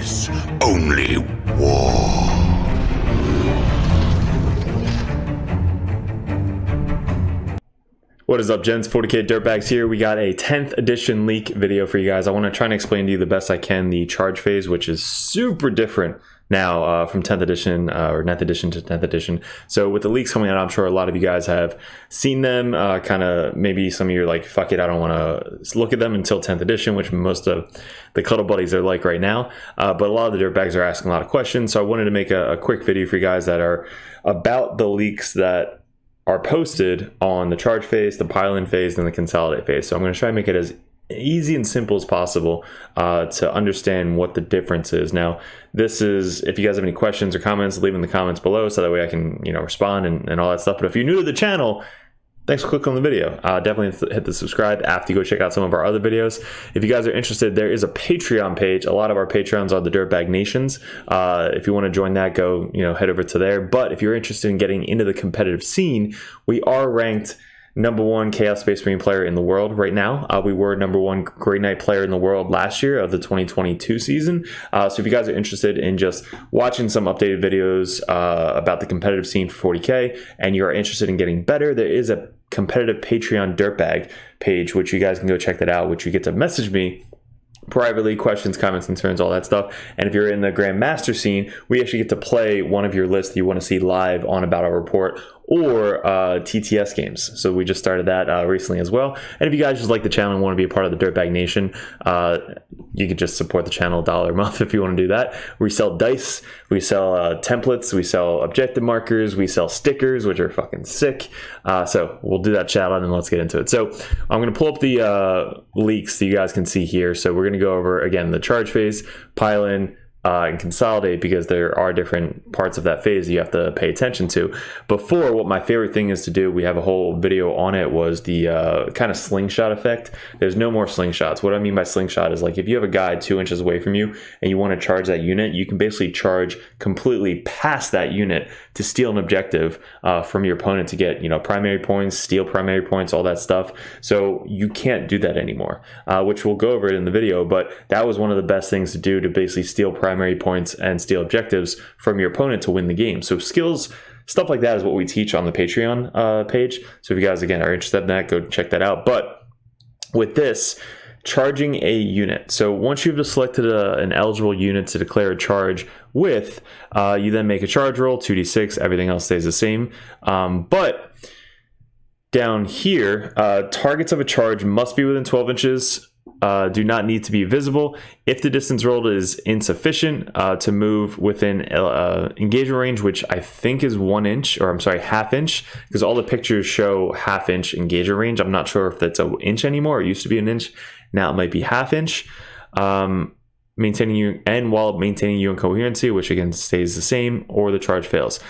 is only war. What is up, gents? 40k Dirtbags here. We got a 10th edition leak video for you guys. I want to try and explain to you the best I can the charge phase, which is super different now from 10th edition or 9th edition to 10th edition. So with the leaks coming out, I'm sure a lot of you guys have seen them. Kind of maybe some of you are like, fuck it, I don't want to look at them until 10th edition, which most of the Cuddle Buddies are like right now. But a lot of the Dirtbags are asking a lot of questions. So I wanted to make a quick video for you guys that are about the leaks that are posted on the charge phase, the pile-in phase, and the consolidate phase. So I'm going to try and make it as easy and simple as possible to understand what the difference is. Now, this is, if you guys have any questions or comments, leave in the comments below so that way I can, respond and all that stuff. But if you're new to the channel, thanks for clicking on the video. Definitely hit the subscribe after you go check out some of our other videos. If you guys are interested, there is a Patreon page. A lot of our Patreons are the Dirtbag Nations. If you want to join that, go head over to there. But if you're interested in getting into the competitive scene, we are ranked #1 Chaos Space Marine player in the world right now. We were #1 Grey Knight player in the world last year of the 2022 season. So if you guys are interested in just watching some updated videos about the competitive scene for 40k and you are interested in getting better, there is a competitive Patreon Dirtbag page, which you guys can go check that out, which you get to message me privately, questions, comments, concerns, all that stuff. And if you're in the Grandmaster scene, we actually get to play one of your lists that you want to see live on a battle report or TTS games. So we just started that recently as well. And if you guys just like the channel and want to be a part of the Dirtbag Nation, you could just support the channel $1 a month if you want to do that. We sell dice, we sell templates, we sell objective markers, we sell stickers, which are fucking sick. So we'll do that shout out and let's get into it. So I'm going to pull up the leaks so you guys can see here. So we're going to go over, again, the charge phase, pile in, and consolidate, because there are different parts of that phase that you have to pay attention to. Before, what my favorite thing is to do, we have a whole video on it, was the kind of slingshot effect. There's no more slingshots. What I mean by slingshot is, like, if you have a guy 2 inches away from you and you want to charge that unit, you can basically charge completely past that unit to steal an objective from your opponent to get, primary points, steal primary points, all that stuff. So you can't do that anymore, which we'll go over it in the video, but that was one of the best things to do, to basically steal primary points and steal objectives from your opponent to win the game. So skills, stuff like that is what we teach on the Patreon page. So if you guys, again, are interested in that, go check that out. But with this, charging a unit. So once you've selected an eligible unit to declare a charge with, you then make a charge roll, 2d6, everything else stays the same. But down here, targets of a charge must be within 12 inches. Do not need to be visible. If the distance rolled is insufficient to move within engagement range, which I think is 1 inch, or I'm sorry, half inch, because all the pictures show half-inch engagement range. I'm not sure if that's an inch anymore. It used to be an inch. Now it might be half-inch. Maintaining you, and while maintaining you in coherency, which again stays the same, or the charge fails.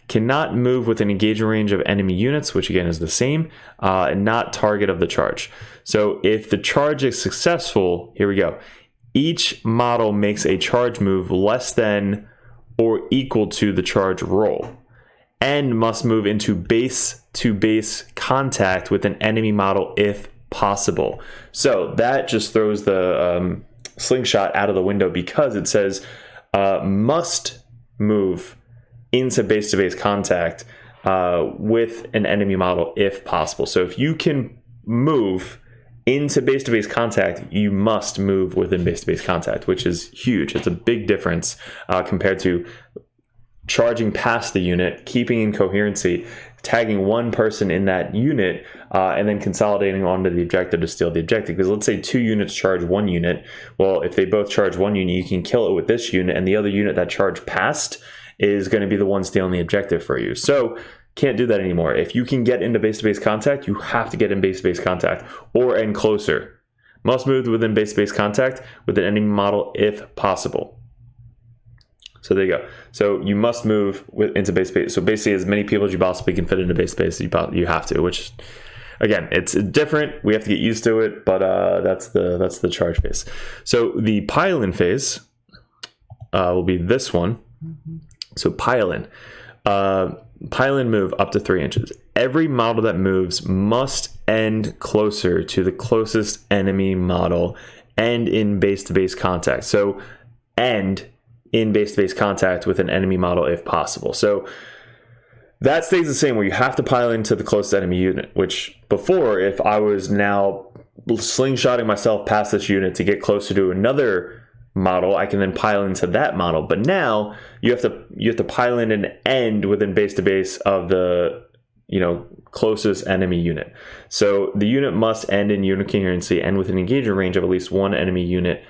Cannot move within engagement range of enemy units, which again is the same, and not target of the charge. So if the charge is successful, here we go. Each model makes a charge move less than or equal to the charge roll, and must move into base-to-base contact with an enemy model if possible. So that just throws the slingshot out of the window, because it says must move into base-to-base contact with an enemy model if possible. So if you can move into base-to-base contact, you must move within base-to-base contact, which is huge. It's a big difference compared to charging past the unit, keeping in coherency, tagging one person in that unit, and then consolidating onto the objective to steal the objective. Because let's say 2 units charge 1 unit. Well, if they both charge 1 unit, you can kill it with this unit, and the other unit that charged past is going to be the one stealing the objective for you. So can't do that anymore. If you can get into base-to-base contact, you have to get in base-to-base contact or and closer. Must move within base-to-base contact with an enemy model if possible. So there you go. So you must move into base space. So basically, as many people as you possibly can fit into base space, you have to. Which, again, it's different. We have to get used to it, but that's the charge phase. So the pile-in phase will be this one. So pile-in. Pile-in move up to 3 inches. Every model that moves must end closer to the closest enemy model and in base-to-base contact. So and in base-to-base contact with an enemy model if possible. So that stays the same, where you have to pile into the closest enemy unit, which before, if I was now slingshotting myself past this unit to get closer to another model, I can then pile into that model. But now you have to pile in an end within base-to-base of the closest enemy unit. So the unit must end in unit coherency and with an engagement range of at least one enemy unit,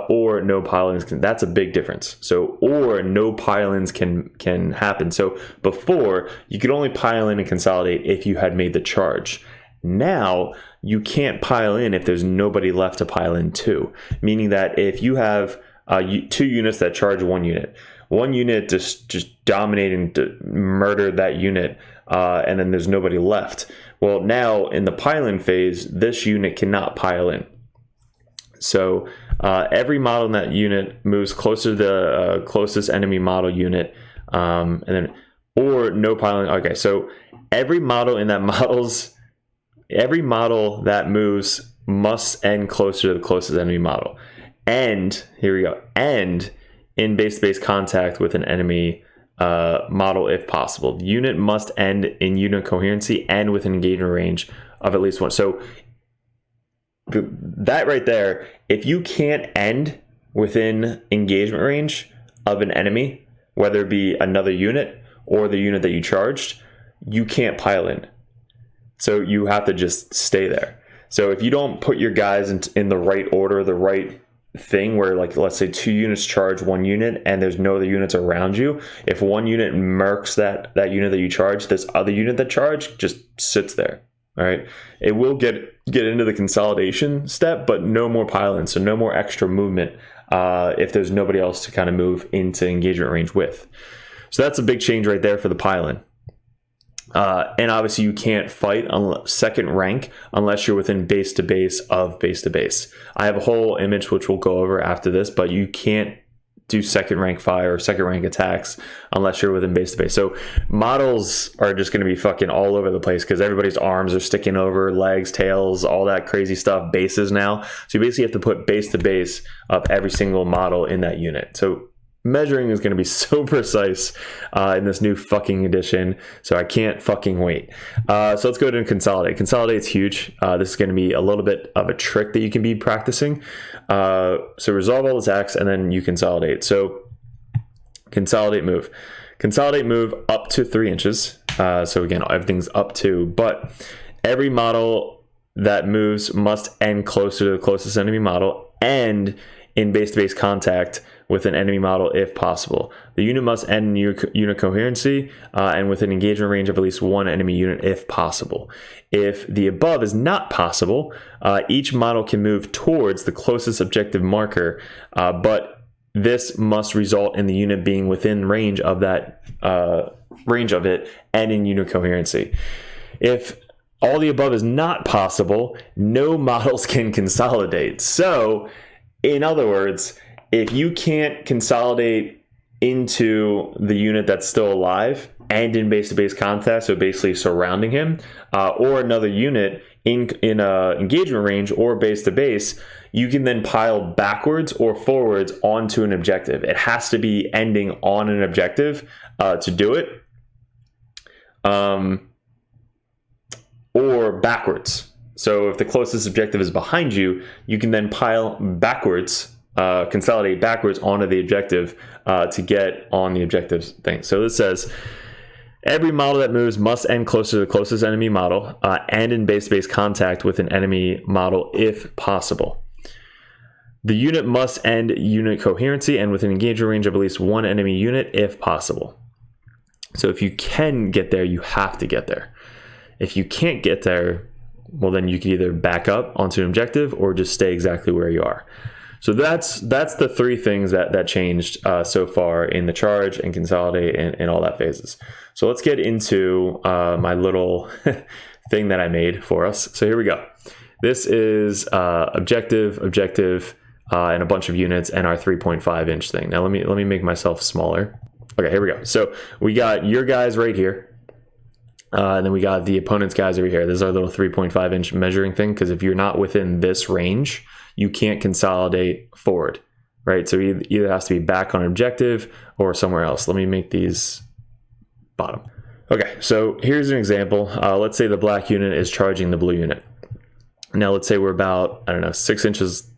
or no pile-ins. That's a big difference. So, or no pile-ins can happen. So before, you could only pile in and consolidate if you had made the charge. Now you can't pile in if there's nobody left to pile in to, meaning that if you have two units that charge one unit just dominate and murder that unit, and then there's nobody left. Well, now in the pile-in phase, this unit cannot pile in. So every model in that unit moves closer to the closest enemy model unit, and then or no piling. Okay, so every model in that every model that moves must end closer to the closest enemy model. And here we go. And in base-to-base contact with an enemy model if possible. The unit must end in unit coherency and with an engagement range of at least one. So that right there, if you can't end within engagement range of an enemy, whether it be another unit or the unit that you charged, you can't pile in. So you have to just stay there. So if you don't put your guys in the right order, the right thing, where like let's say two units charge one unit and there's no other units around you, if one unit mercs that unit that you charge, this other unit that charged just sits there. All right, it will get into the consolidation step, but no more pile-in, so no more extra movement if there's nobody else to kind of move into engagement range with. So that's a big change right there for the pile-in. And obviously you can't fight second rank unless you're within base to base of base to base. I have a whole image which we'll go over after this, but you can't do second rank fire or second rank attacks unless you're within base to base. So models are just going to be fucking all over the place because everybody's arms are sticking over, legs, tails, all that crazy stuff, bases now. So you basically have to put base to base of every single model in that unit. So measuring is going to be so precise in this new fucking edition, so I can't fucking wait. So let's go to consolidate. Consolidate's huge. This is going to be a little bit of a trick that you can be practicing. So resolve all attacks and then you consolidate. So consolidate move up to 3 inches. So again, everything's up to, but every model that moves must end closer to the closest enemy model and in base-to-base contact with an enemy model if possible. The unit must end in unit coherency and with an engagement range of at least one enemy unit if possible. If the above is not possible, each model can move towards the closest objective marker, but this must result in the unit being within range of that range of it and in unit coherency. If all the above is not possible, no models can consolidate. So, in other words, if you can't consolidate into the unit that's still alive and in base-to-base contact, so basically surrounding him, or another unit in engagement range or base-to-base, you can then pile backwards or forwards onto an objective. It has to be ending on an objective to do it, or backwards. So if the closest objective is behind you, you can then pile backwards, consolidate backwards onto the objective to get on the objective thing. So this says, every model that moves must end closer to the closest enemy model and in base-to-base contact with an enemy model if possible. The unit must end unit coherency and with an engagement range of at least one enemy unit if possible. So if you can get there, you have to get there. If you can't get there, well, then you can either back up onto an objective or just stay exactly where you are. So that's the three things that changed so far in the charge and consolidate and all that phases. So let's get into my little thing that I made for us. So here we go. This is objective, and a bunch of units and our 3.5 inch thing. Now let me make myself smaller. Okay, here we go. So we got your guys right here. And then we got the opponent's guys over here. This is our little 3.5 inch measuring thing, because if you're not within this range, you can't consolidate forward, right? So it either has to be back on objective or somewhere else. Let me make these bottom. Okay, so here's an example. Let's say the black unit is charging the blue unit. Now let's say we're about, I don't know, 6 inches,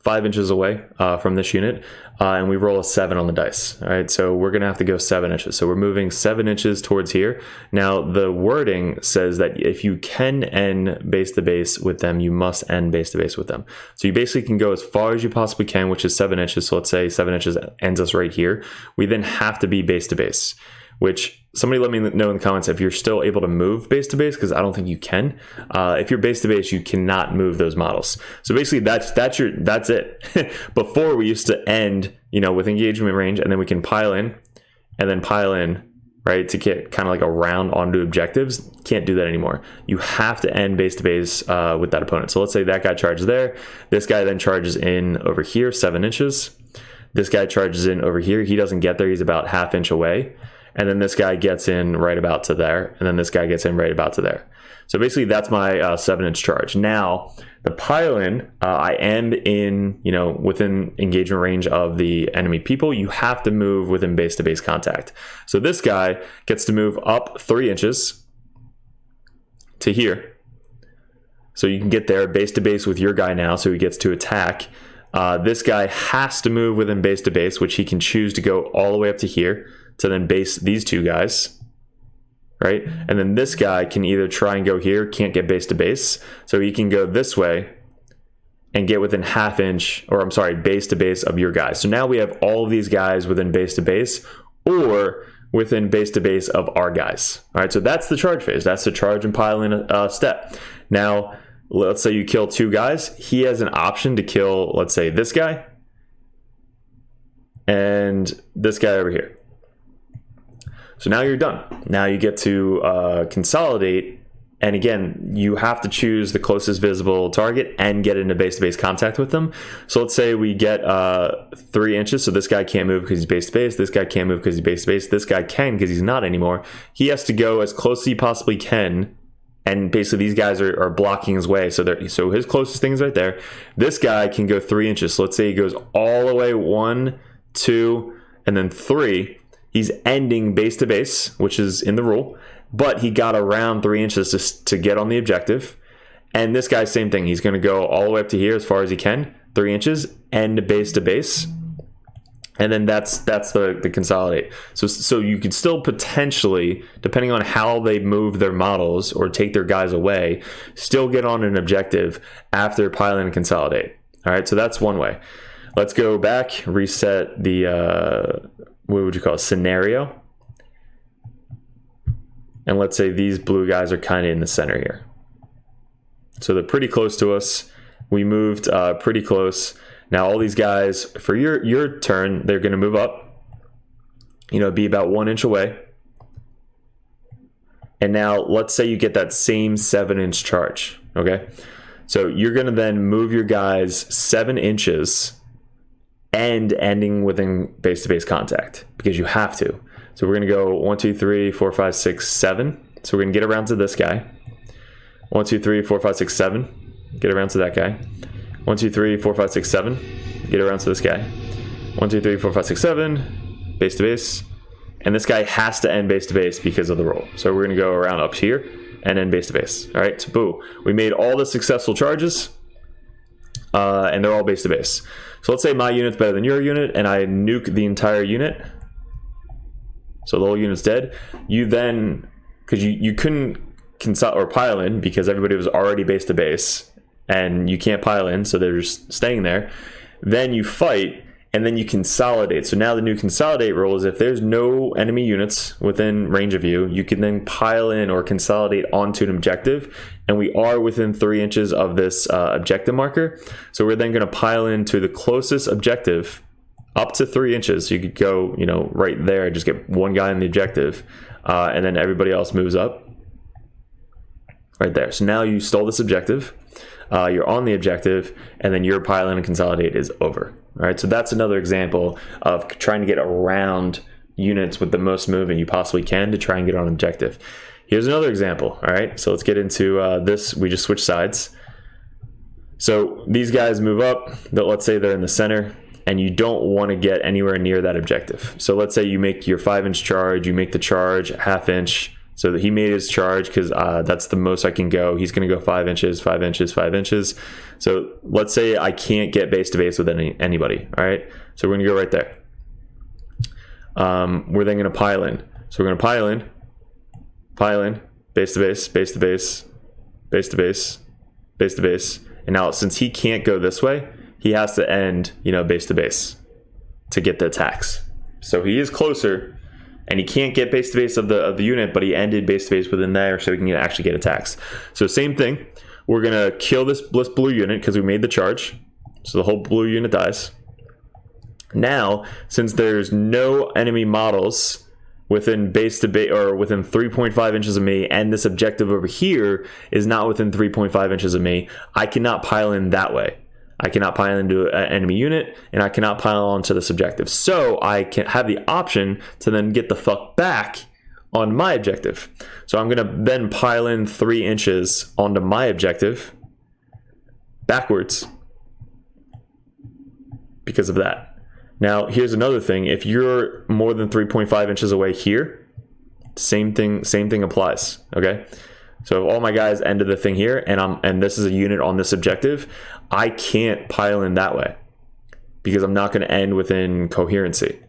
5 inches away from this unit, and we roll a 7 on the dice. All right, so we're gonna have to go 7 inches. So we're moving 7 inches towards here. Now the wording says that if you can end base to base with them, you must end base to base with them. So you basically can go as far as you possibly can, which is 7 inches. So let's say 7 inches ends us right here. We then have to be base to base, which somebody let me know in the comments if you're still able to move base to base, because I don't think you can. If you're base to base, you cannot move those models. So basically that's it. Before we used to end, with engagement range, and then we can pile in and then pile in, right, to get kind of like around onto objectives. Can't do that anymore. You have to end base to base with that opponent. So let's say that guy charges there. This guy then charges in over here, 7 inches. This guy charges in over here. He doesn't get there. He's about ½ inch away. And then this guy gets in right about to there, and then this guy gets in right about to there. So basically that's my 7-inch charge. Now the pile-in, I am in, within engagement range of the enemy people. You have to move within base-to-base contact. So this guy gets to move up 3 inches to here. So you can get there base-to-base with your guy now, so he gets to attack. This guy has to move within base-to-base, which he can choose to go all the way up to here to then base these two guys, right? And then this guy can either try and go here, can't get base to base, so he can go this way and get within ½ inch, or I'm sorry, base to base of your guys. So now we have all of these guys within base to base or within base to base of our guys. All right, so that's the charge phase. That's the charge and pile in step. Now, let's say you kill 2 guys. He has an option to kill, let's say, this guy and this guy over here. So now you're done. Now you get to consolidate, and again, you have to choose the closest visible target and get into base-to-base contact with them. So let's say we get 3 inches, so this guy can't move because he's base-to-base, this guy can't move because he's base-to-base, this guy can because he's not anymore. He has to go as close as he possibly can, and basically these guys are blocking his way, so his closest thing is right there. This guy can go 3 inches, so let's say he goes all the way 1, 2, and then 3. He's ending base to base, which is in the rule, but he got around 3 inches to get on the objective. And this guy, same thing. He's going to go all the way up to here as far as he can, 3 inches, end base to base. And then that's the consolidate. So you could still potentially, depending on how they move their models or take their guys away, still get on an objective after pile in and consolidate. All right, so that's one way. Let's go back, reset the what would you call it, scenario, and let's say these blue guys are kind of in the center here, so they're pretty close to us. We moved pretty close. Now all these guys, for your turn, they're going to move up, be about 1 inch away. And now let's say you get that same 7-inch charge. Okay, so you're going to then move your guys 7 inches and ending within base-to-base contact, because you have to. So we're going to go 1, 2, 3, 4, 5, 6, 7. So we're going to get around to this guy. 1, 2, 3, 4, 5, 6, 7. Get around to that guy. 1, 2, 3, 4, 5, 6, 7. Get around to this guy. 1, 2, 3, 4, 5, 6, 7. Base to base. And this guy has to end base to base because of the roll. So we're going to go around up here and end base to base. All right, so boo. We made all the successful charges, and they're all base to base. So let's say my unit's better than your unit, and I nuke the entire unit. So the whole unit's dead. You then, because you couldn't consult or pile in because everybody was already base to base, and you can't pile in, so they're just staying there. Then you fight, and then you consolidate. So now the new consolidate rule is if there's no enemy units within range of you, you can then pile in or consolidate onto an objective. And we are within 3 inches of this objective marker. So we're then going to pile into the closest objective up to 3 inches. So you could go, right there, just get one guy in the objective, and then everybody else moves up right there. So now you stole this objective. You're on the objective, and then your pile in and consolidate is over. All right, so that's another example of trying to get around units with the most movement you possibly can to try and get on objective. Here's another example. All right, so let's get into this. We just switch sides. So these guys move up. Let's say they're in the center. and you don't want to get anywhere near that objective. So let's say you make your 5-inch charge, you make the charge 1/2 inch. So that he made his charge because that's the most I can go. He's going to go 5 inches, 5 inches, 5 inches. So let's say I can't get base to base with anybody. All right. So we're going to go right there. We're then going to pile in. So we're going to pile in, base to base, base to base, base to base, base to base. And now since he can't go this way, he has to end, base to base to get the attacks. So he is closer. And he can't get base to base of the unit, but he ended base to base within there, so he can actually get attacks. So same thing, we're gonna kill this blue unit because we made the charge, so the whole blue unit dies. Now, since there's no enemy models within base to base or within 3.5 inches of me, and this objective over here is not within 3.5 inches of me, I cannot pile in that way. I cannot pile into an enemy unit, and I cannot pile onto this objective. So I can have the option to then get the fuck back on my objective. So I'm going to then pile in 3 inches onto my objective backwards because of that. Now, here's another thing. If you're more than 3.5 inches away here, same thing applies, okay? So if all my guys ended the thing here, and this is a unit on this objective, I can't pile in that way because I'm not going to end within coherency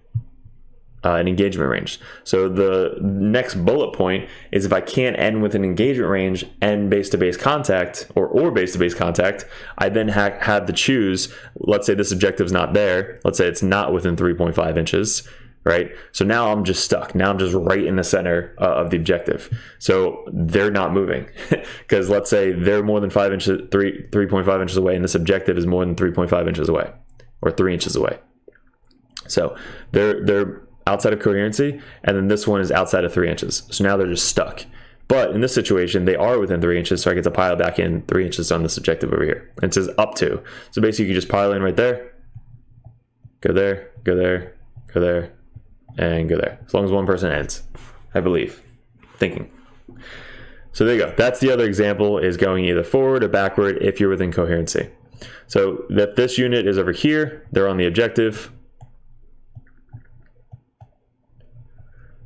and engagement range. So the next bullet point is if I can't end within engagement range and base-to-base contact or base-to-base contact, I then have to choose, let's say this objective's not there. Let's say it's not within 3.5 inches. Right? So now I'm just stuck. Now I'm just right in the center of the objective. So they're not moving because let's say they're more than 5 inches, 3.5 inches away, and this objective is more than 3.5 inches away or 3 inches away. So they're outside of coherency, and then this one is outside of 3 inches. So now they're just stuck. But in this situation, they are within 3 inches, so I get to pile back in 3 inches on this objective over here. And it says up to. So basically, you can just pile in right there, go there, go there, go there, and go there, as long as one person ends, I believe, thinking. So there you go. That's the other example, is going either forward or backward if you're within coherency. So that this unit is over here, they're on the objective,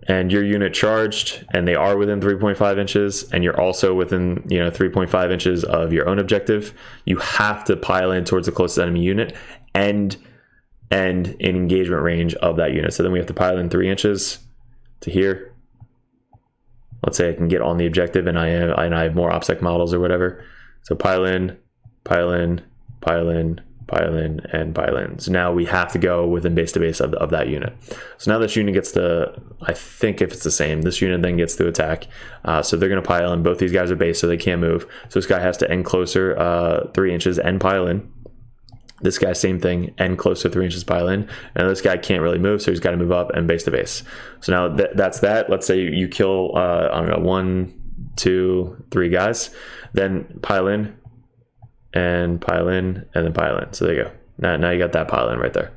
and your unit charged, and they are within 3.5 inches, and you're also within 3.5 inches of your own objective, you have to pile in towards the closest enemy unit and in engagement range of that unit. So then we have to pile in 3 inches to here. Let's say I can get on the objective and I have more OPSEC models or whatever. So pile in, pile in, pile in, pile in, and pile in. So now we have to go within base to base of that unit. So now this unit gets to, I think if it's the same, this unit then gets to attack. So they're going to pile in. Both these guys are base, so they can't move. So this guy has to end closer 3 inches and pile in. This guy, same thing, and close to 3 inches pile in. And this guy can't really move, so he's got to move up and base to base. So now that's that. Let's say you kill, 1, 2, 3 guys. Then pile in, and pile in, and then pile in. So there you go. Now you got that pile in right there.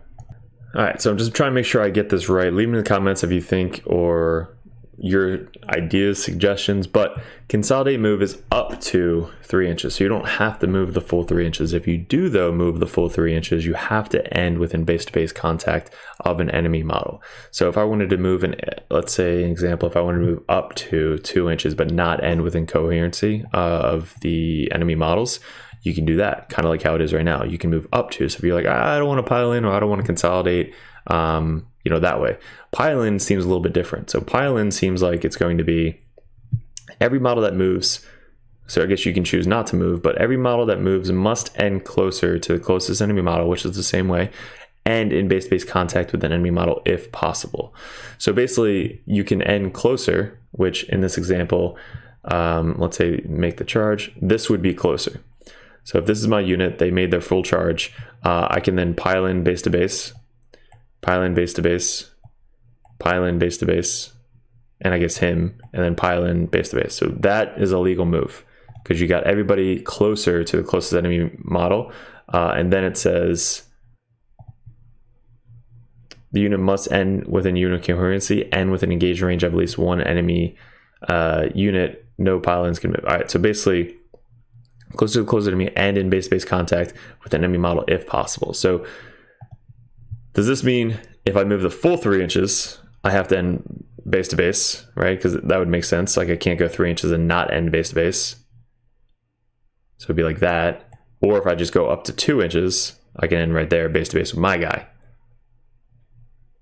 All right, so I'm just trying to make sure I get this right. Leave me in the comments if you think or your ideas, suggestions, but consolidate move is up to 3 inches. So you don't have to move the full 3 inches. If you do though move the full 3 inches, you have to end within base-to-base contact of an enemy model. So if I wanted to move let's say an example, if I wanted to move up to 2 inches, but not end within coherency of the enemy models, you can do that kind of like how it is right now. You can move up to, so if you're like, I don't want to pile in or I don't want to consolidate, that way. Pile in seems a little bit different. So pile in seems like it's going to be every model that moves. So I guess you can choose not to move, but every model that moves must end closer to the closest enemy model, which is the same way, and in base-to-base contact with an enemy model if possible. So basically you can end closer, which in this example, let's say make the charge, this would be closer. So if this is my unit, they made their full charge, I can then pile in base-to-base, pile in base-to-base, pile in base-to-base, and I guess him, and then pile in base-to-base. So that is a legal move because you got everybody closer to the closest enemy model. And then it says the unit must end within unit coherency and within engagement range of at least one enemy unit. No pile-ins can move. All right, so basically closer to the closest enemy and in base-to-base contact with an enemy model if possible. So Does this mean if I move the full 3 inches, I have to end base to base, right? Because that would make sense. Like I can't go 3 inches and not end base to base. So it'd be like that. Or if I just go up to 2 inches, I can end right there, base to base with my guy.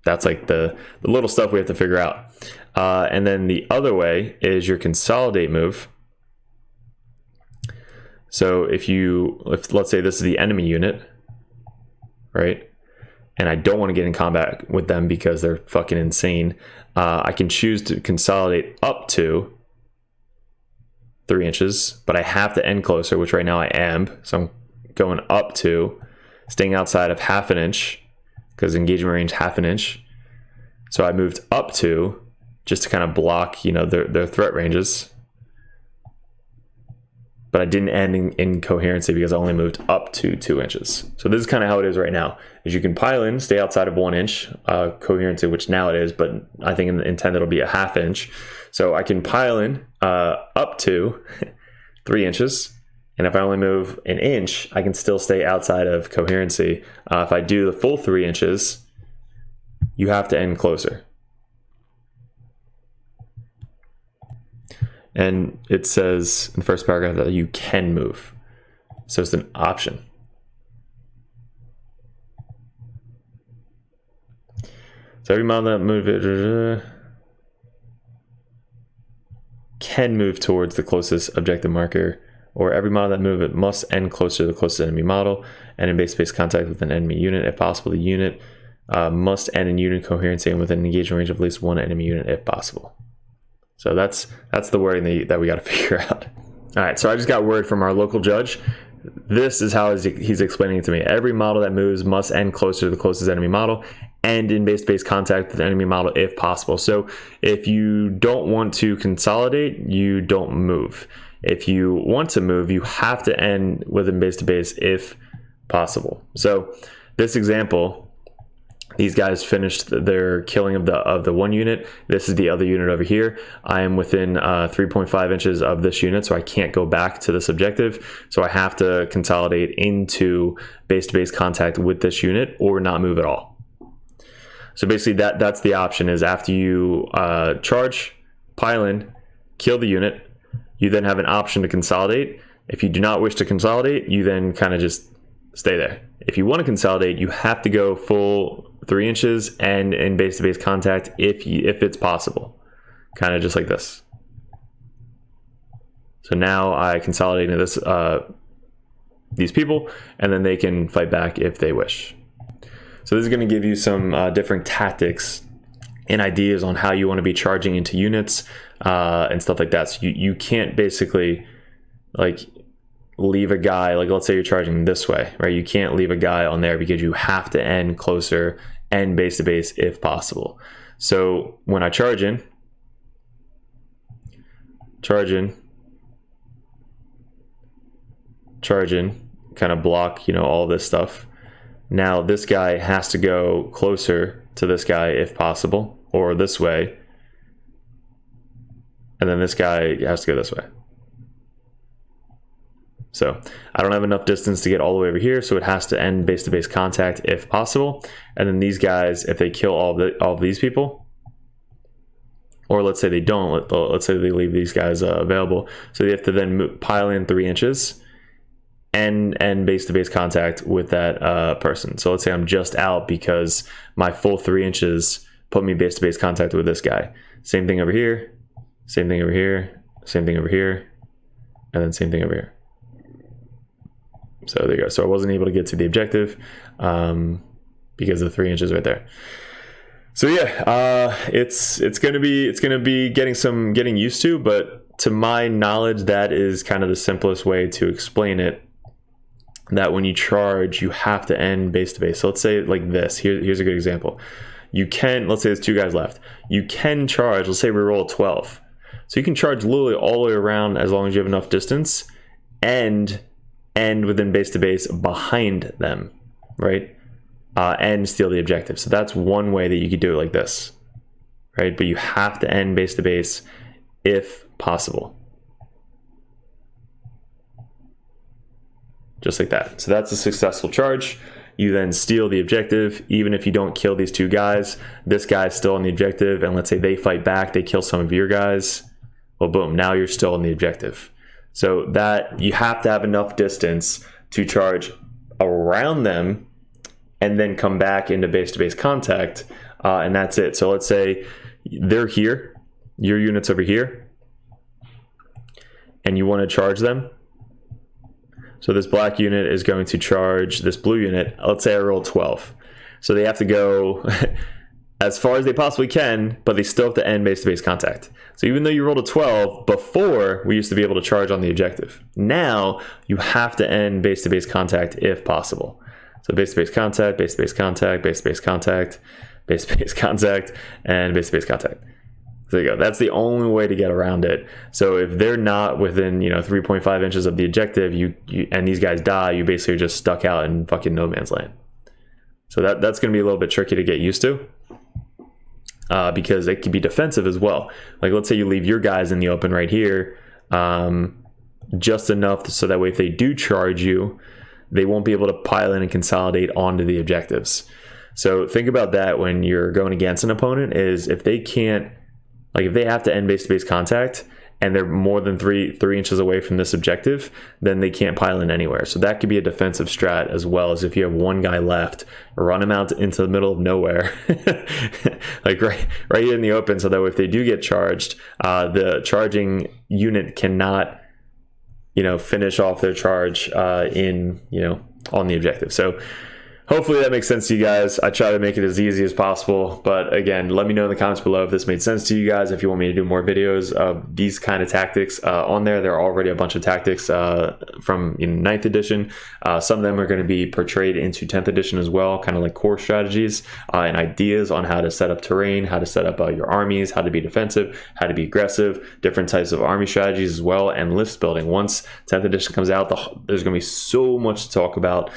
That's like the little stuff we have to figure out. And then the other way is your consolidate move. So if let's say this is the enemy unit, right? And I don't want to get in combat with them because they're fucking insane. I can choose to consolidate up to 3 inches, but I have to end closer, which right now I am. So I'm going up to, staying outside of half an inch, because engagement range half an inch. So I moved up to, just to kind of block, you know, their threat ranges. But I didn't end in coherency because I only moved up to 2 inches. So this is kind of how it is right now. Is you can pile in, stay outside of 1 inch coherency, which now it is, but I think in the intent it'll be a half inch. So I can pile in up to 3 inches. And if I only move an inch, I can still stay outside of coherency. If I do the full 3 inches, you have to end closer. And it says in the first paragraph that you can move. So it's an option. So every model that move can move towards the closest objective marker, or every model that move it must end closer to the closest enemy model and in base-to-base contact with an enemy unit. If possible, the unit must end in unit coherency and within an engagement range of at least one enemy unit if possible. So that's the wording that we got to figure out. All right, so I just got word from our local judge. This is how he's explaining it to me. Every model that moves must end closer to the closest enemy model and in base-to-base contact with the enemy model if possible. So if you don't want to consolidate, you don't move. If you want to move, you have to end within base-to-base if possible. So this example, these guys finished their killing of the one unit. This is the other unit over here. I am within 3.5 inches of this unit, so I can't go back to this objective. So I have to consolidate into base-to-base contact with this unit or not move at all. So basically that's the option, is after you charge, pile in, kill the unit, you then have an option to consolidate. If you do not wish to consolidate, you then kind of just stay there. If you want to consolidate, you have to go full 3 inches and in base-to-base contact if it's possible. Kind of just like this. So now I consolidate into these people, and then they can fight back if they wish. So this is going to give you some different tactics and ideas on how you want to be charging into units and stuff like that. So you can't basically like leave a guy, like let's say you're charging this way, right? You can't leave a guy on there because you have to end closer and base to base if possible. So when I charge in, kind of block, you know, all this stuff. Now this guy has to go closer to this guy if possible, or this way. And then this guy has to go this way. So I don't have enough distance to get all the way over here, so it has to end base-to-base contact if possible. And then these guys, if they kill all of these people, or let's say they don't, let's say they leave these guys available, so they have to then pile in 3 inches and base-to-base contact with that person. So let's say I'm just out because my full 3 inches put me base-to-base contact with this guy. Same thing over here, same thing over here, same thing over here, and then same thing over here. So there you go. So I wasn't able to get to the objective because of the 3 inches right there. So yeah, it's gonna be getting used to, but to my knowledge, that is kind of the simplest way to explain it. That when you charge, you have to end base to base. So let's say like this. Here's a good example. You can, let's say there's 2 guys left. You can charge. Let's say we roll a 12. So you can charge literally all the way around as long as you have enough distance, and end within base to base behind them, right? And steal the objective. So that's one way that you could do it like this, right? But you have to end base to base if possible. Just like that. So that's a successful charge. you then steal the objective. Even if you don't kill these two guys, this guy's still on the objective, and let's say they fight back, they kill some of your guys, well, boom, now you're still on the objective. So that you have to have enough distance to charge around them and then come back into base-to-base contact, and that's it. So let's say they're here, your unit's over here, and you want to charge them. So this black unit is going to charge this blue unit. Let's say I roll 12. So they have to go as far as they possibly can, but they still have to end base-to-base contact. So even though you rolled a 12, before we used to be able to charge on the objective. Now you have to end base-to-base contact if possible. So base-to-base contact, base-to-base contact, base-to-base contact, base-to-base contact, and base-to-base contact. There you go. That's the only way to get around it. So if they're not within, 3.5 inches of the objective, you and these guys die, you basically are just stuck out in fucking no man's land. So that's going to be a little bit tricky to get used to, because it can be defensive as well. Like let's say you leave your guys in the open right here, just enough so that way if they do charge you, they won't be able to pile in and consolidate onto the objectives. So think about that when you're going against an opponent, is if they can't, like if they have to end base-to-base contact and they're more than three inches away from this objective, then they can't pile in anywhere. So that could be a defensive strat, as well as if you have one guy left, run him out into the middle of nowhere, like right in the open, so that if they do get charged, the charging unit cannot, finish off their charge on the objective. So hopefully that makes sense to you guys. I try to make it as easy as possible, but again, let me know in the comments below if this made sense to you guys, if you want me to do more videos of these kind of tactics on there. There are already a bunch of tactics from 9th edition. Some of them are going to be portrayed into 10th edition as well, kind of like core strategies and ideas on how to set up terrain, how to set up your armies, how to be defensive, how to be aggressive, different types of army strategies as well, and list building. Once 10th edition comes out, there's going to be so much to talk about.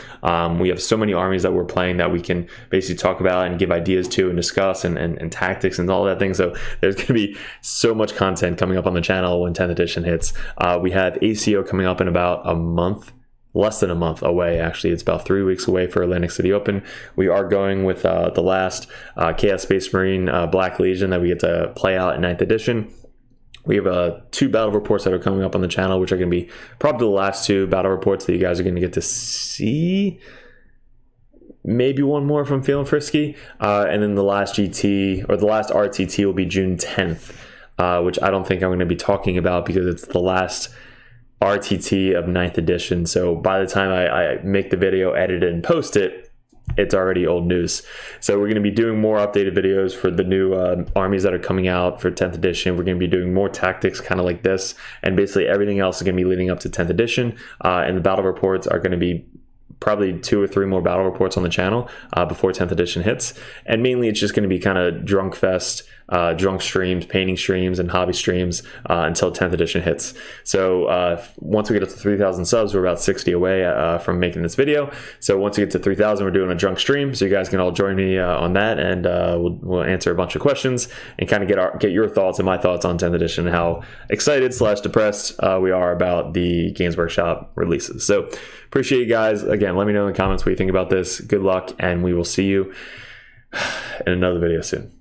We have so many armies that we're playing that we can basically talk about and give ideas to and discuss and tactics and all that thing. So there's going to be so much content coming up on the channel when 10th edition hits. We have ACO coming up in about a month, less than a month away. Actually, it's about 3 weeks away for Atlantic City Open. We are going with the last Chaos Space Marine Black Legion that we get to play out in 9th edition. We have 2 battle reports that are coming up on the channel, which are going to be probably the last 2 battle reports that you guys are going to get to see. Maybe one more if I'm feeling frisky, and then the last GT or the last RTT will be June 10th, which I don't think I'm going to be talking about because it's the last RTT of 9th edition. So by the time I make the video, edit it, and post it, it's already old news. So we're going to be doing more updated videos for the new armies that are coming out for 10th edition. We're going to be doing more tactics kind of like this, and basically everything else is going to be leading up to 10th edition, and the battle reports are going to be probably 2 or 3 more battle reports on the channel before 10th edition hits. And mainly it's just going to be kind of drunk fest, drunk streams, painting streams, and hobby streams until 10th edition hits. So once we get up to 3,000 subs, we're about 60 away from making this video. So once we get to 3,000, we're doing a drunk stream. So you guys can all join me on that, and we'll answer a bunch of questions and kind of get your thoughts and my thoughts on 10th edition, and how excited / depressed we are about the Games Workshop releases. So appreciate you guys. Again, let me know in the comments what you think about this. Good luck, and we will see you in another video soon.